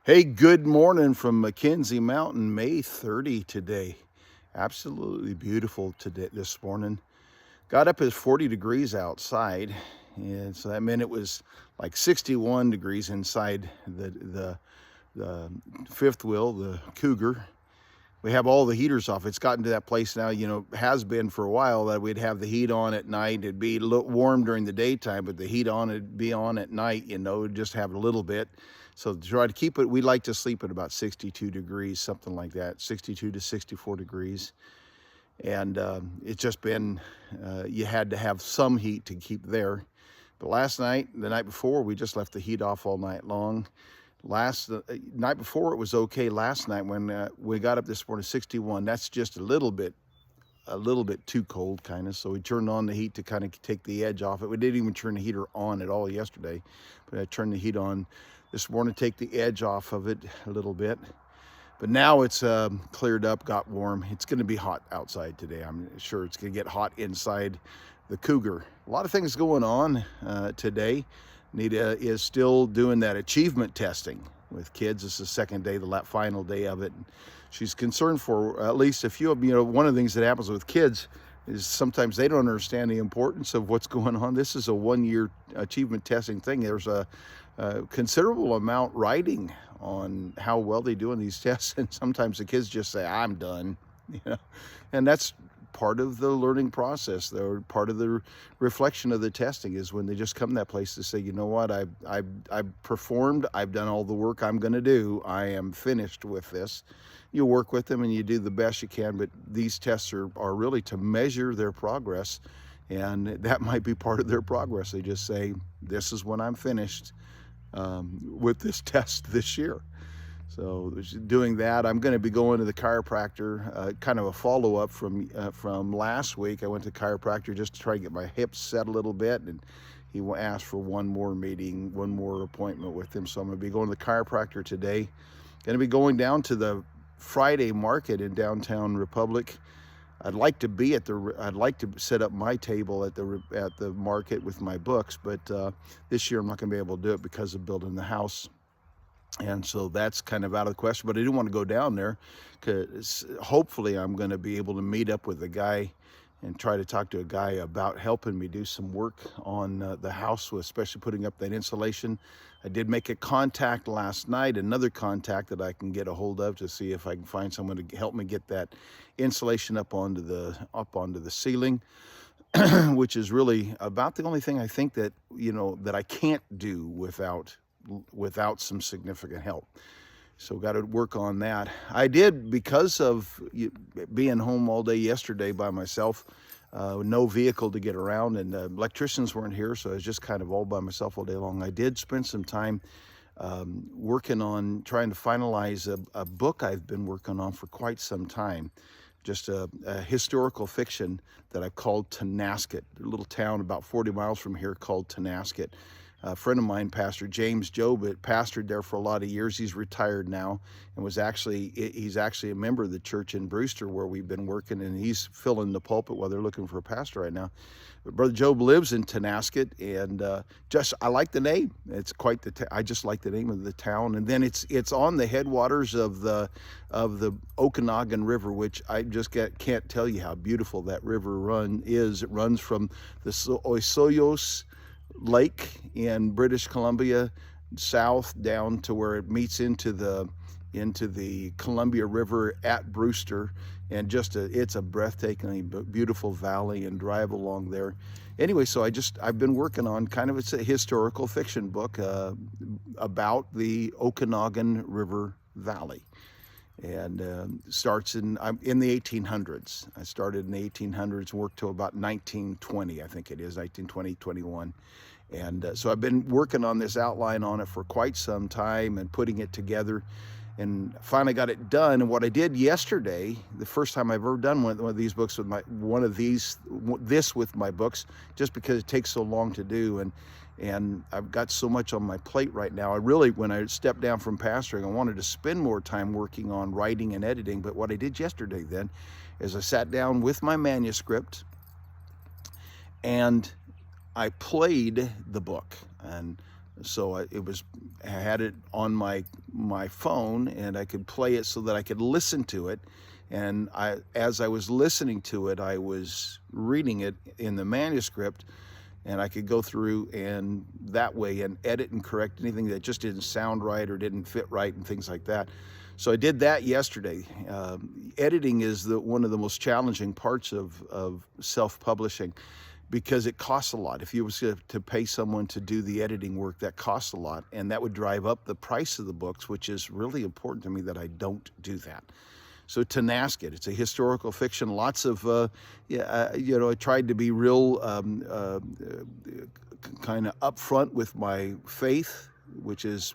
Hey, good morning from McKenzie Mountain, May 30 today. Absolutely beautiful today this morning. Got up at 40 degrees outside, and so that meant it was like 61 degrees inside the fifth wheel, the Cougar. We have all the heaters off. It's gotten to that place now, has been for a while that we'd have the heat on at night. It'd be a little warm during the daytime, but the heat on it'd be on at night, just have a little bit. So to try to keep it, we like to sleep at about 62 degrees, something like that, 62 to 64 degrees. And it's just been, you had to have some heat to keep there. But last night, the night before, we just left the heat off all night long. Last night before it was okay. Last night when we got up this morning, 61. That's just a little bit too cold, kind of. So we turned on the heat to kind of take the edge off it. We didn't even turn the heater on at all yesterday, but I turned the heat on this morning to take the edge off of it a little bit. But now it's cleared up, got warm. It's going to be hot outside today. I'm sure it's going to get hot inside the Cougar. A lot of things going on today. Anita is still doing that achievement testing with kids. It's the second day, the final day of it. She's concerned for at least a few of them. One of the things that happens with kids is sometimes they don't understand the importance of what's going on. This is a 1-year achievement testing thing. There's a considerable amount riding on how well they do in these tests. And sometimes the kids just say, I'm done, and that's part of the learning process, though. Part of the reflection of the testing is when they just come to that place to say, you know what, I've performed, I've done all the work I'm going to do, I am finished with this. You work with them and you do the best you can, but these tests are really to measure their progress, and that might be part of their progress. They just say, this is when I'm finished with this test this year. So doing that, I'm going to be going to the chiropractor, kind of a follow-up from last week. I went to the chiropractor just to try to get my hips set a little bit, and he asked for one more meeting, one more appointment with him. So I'm going to be going to the chiropractor today. Going to be going down to the Friday market in downtown Republic. I'd like to set up my table at the market with my books, but this year I'm not going to be able to do it because of building the house. And so that's kind of out of the question, but I didn't want to go down there because hopefully I'm going to be able to meet up with a guy and try to talk to a guy about helping me do some work on the house, especially putting up that insulation. I did make a contact last night, another contact that I can get a hold of to see if I can find someone to help me get that insulation up onto the ceiling, which is really about the only thing I think that that I can't do without some significant help. So got to work on that. I did, because of being home all day yesterday by myself, no vehicle to get around, and electricians weren't here, so I was just kind of all by myself all day long. I did spend some time working on trying to finalize a book I've been working on for quite some time. Just a historical fiction that I've called Tonasket, a little town about 40 miles from here called Tonasket. A friend of mine, Pastor James Job, pastored there for a lot of years. He's retired now, and he's actually a member of the church in Brewster where we've been working, and he's filling the pulpit while they're looking for a pastor right now. But Brother Job lives in Tonasket, and I like the name. It's quite I just like the name of the town, and then it's on the headwaters of the Okanagan River, which I just can't tell you how beautiful that river is. It runs from the Osoyoos Lake in British Columbia south down to where it meets into the Columbia River at Brewster, and it's a breathtakingly beautiful valley, and drive along there. Anyway, so I've been working on it's a historical fiction book about the Okanagan River Valley, and starts in the 1800s. I started in the 1800s, worked till about 1920, I think it is, 1920, 21. And so I've been working on this outline on it for quite some time and putting it together, and finally got it done. And what I did yesterday, the first time I've ever done one of these books with my books, just because it takes so long to do, and I've got so much on my plate right now. When I stepped down from pastoring, I wanted to spend more time working on writing and editing. But what I did yesterday then is I sat down with my manuscript and I played the book, and So I had it on my phone, and I could play it so that I could listen to it. And as I was listening to it, I was reading it in the manuscript, and I could go through and that way and edit and correct anything that just didn't sound right or didn't fit right and things like that. So I did that yesterday. Editing is one of the most challenging parts of self-publishing, because it costs a lot. If you was to pay someone to do the editing work, that costs a lot, and that would drive up the price of the books, which is really important to me that I don't do that. So Tonasket, it's a historical fiction. Lots of, I tried to be real kind of upfront with my faith, which is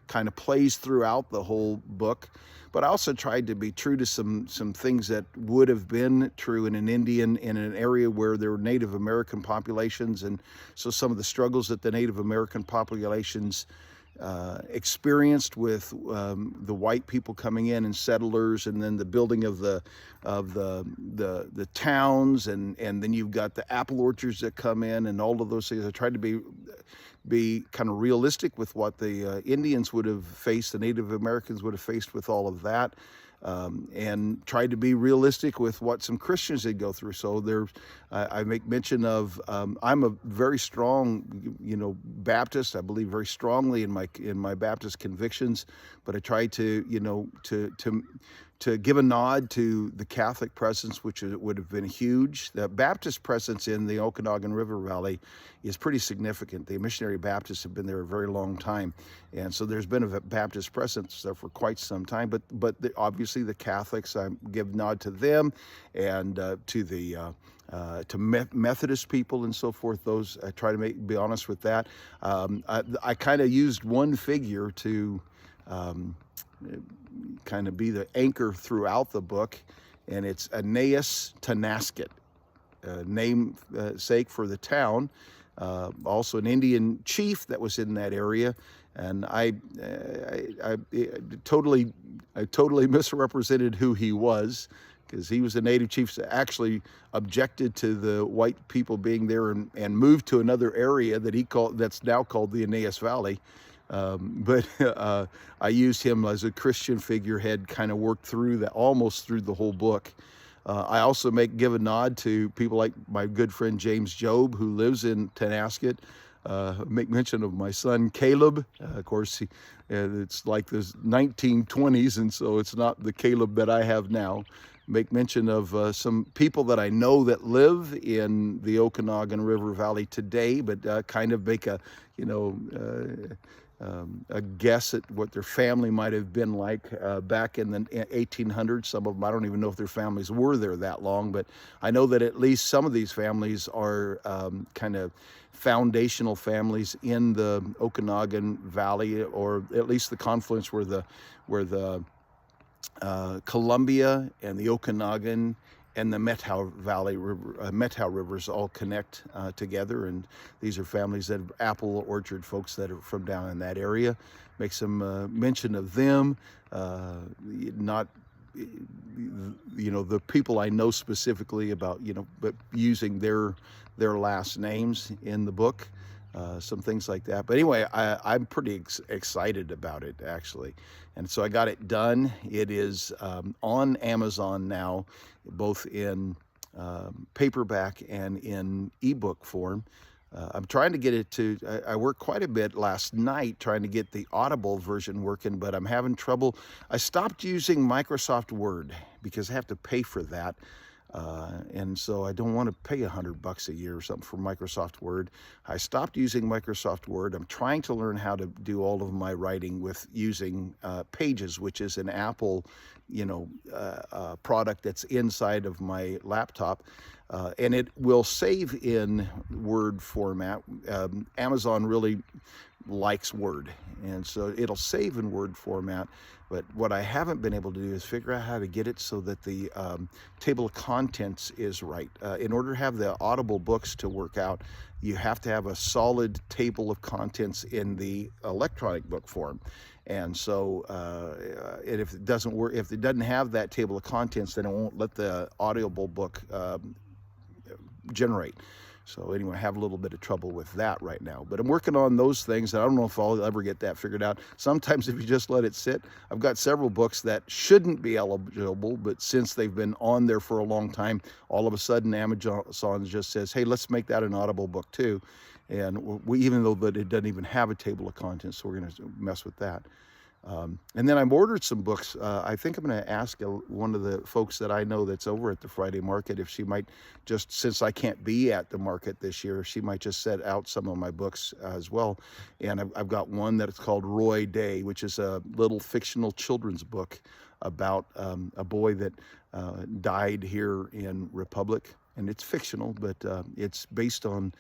kind of plays throughout the whole book. But I also tried to be true to some things that would have been true in an area where there were Native American populations, and so some of the struggles that the Native American populations experienced with the white people coming in and settlers, and then the building of the towns, and then you've got the apple orchards that come in, and all of those things. I tried to be kind of realistic with what the Indians would have faced, the Native Americans would have faced with all of that, and tried to be realistic with what some Christians did go through. So I make mention of, I'm a very strong, Baptist. I believe very strongly in my Baptist convictions, but I try to, to give a nod to the Catholic presence, which would have been huge. The Baptist presence in the Okanagan River Valley is pretty significant. The missionary Baptists have been there a very long time, and so there's been a Baptist presence there for quite some time. But obviously the Catholics, I give nod to them, and to the Methodist people and so forth. Those I try to be honest with that. I kind of used one figure to kind of be the anchor throughout the book, and it's Aeneas Tonasket, namesake for the town, also an Indian chief that was in that area. And I totally misrepresented who he was, because he was a native chief that actually objected to the white people being there, and moved to another area that's now called the Aeneas Valley. But I used him as a Christian figurehead, kind of worked through that almost through the whole book. I also give a nod to people like my good friend James Job, who lives in Tonasket. Make mention of my son Caleb. Of course, it's like the 1920s, and so it's not the Caleb that I have now. Make mention of some people that I know that live in the Okanagan River Valley today, but kind of make a guess at what their family might have been like back in the 1800s. Some of them, I don't even know if their families were there that long, but I know that at least some of these families are kind of foundational families in the Okanagan Valley, or at least the confluence where the Columbia and the Okanagan and the Methow rivers all connect together, and these are families that are apple orchard folks that are from down in that area. Make some mention of them, not the people I know specifically about, but using their last names in the book. Some things like that. But anyway, I'm pretty excited about it, actually. And so I got it done. It is on Amazon now, both in paperback and in ebook form. I'm trying to get it I worked quite a bit last night trying to get the Audible version working, but I'm having trouble. I stopped using Microsoft Word because I have to pay for that. And so I don't want to pay $100 a year or something for Microsoft Word. I stopped using Microsoft Word. I'm trying to learn how to do all of my writing with using Pages, which is an Apple, product that's inside of my laptop. And it will save in Word format. Amazon really likes Word, and so it'll save in Word format. But what I haven't been able to do is figure out how to get it so that the table of contents is right. In order to have the Audible books to work out, you have to have a solid table of contents in the electronic book form. And so if it doesn't work, if it doesn't have that table of contents, then it won't let the Audible book generate. So anyway, I have a little bit of trouble with that right now, but I'm working on those things. I don't know if I'll ever get that figured out. Sometimes if you just let it sit, I've got several books that shouldn't be eligible, but since they've been on there for a long time, all of a sudden Amazon just says, hey, let's make that an Audible book too. And we, even though that it doesn't even have a table of contents, so we're going to mess with that. And then I've ordered some books. I think I'm going to ask one of the folks that I know that's over at the Friday market if she might just, since I can't be at the market this year, she might just set out some of my books as well. And I've got one that's called Roy Day, which is a little fictional children's book about a boy that died here in Republic. And it's fictional, but it's based on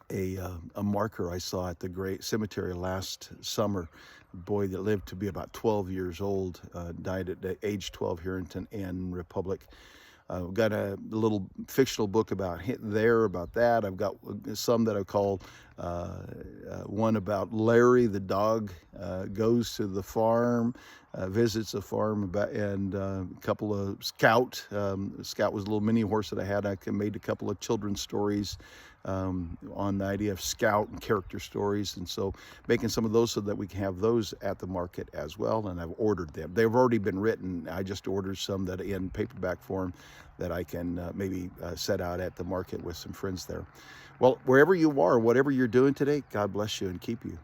a marker I saw at the Great Cemetery last summer. A boy that lived to be about 12 years old, died at age 12 here in Republic. I've got a little fictional book about that. I've got some that I call one about Larry the dog goes to the farm, visits a farm, and a couple of Scout. Scout was a little mini horse that I had. I made a couple of children's stories on the idea of Scout and character stories, and so making some of those so that we can have those at the market as well. And I've ordered them. They've already been written. I just ordered some that in paperback form that I can maybe set out at the market with some friends there. Well, wherever you are, whatever you're doing today, God bless you and keep you.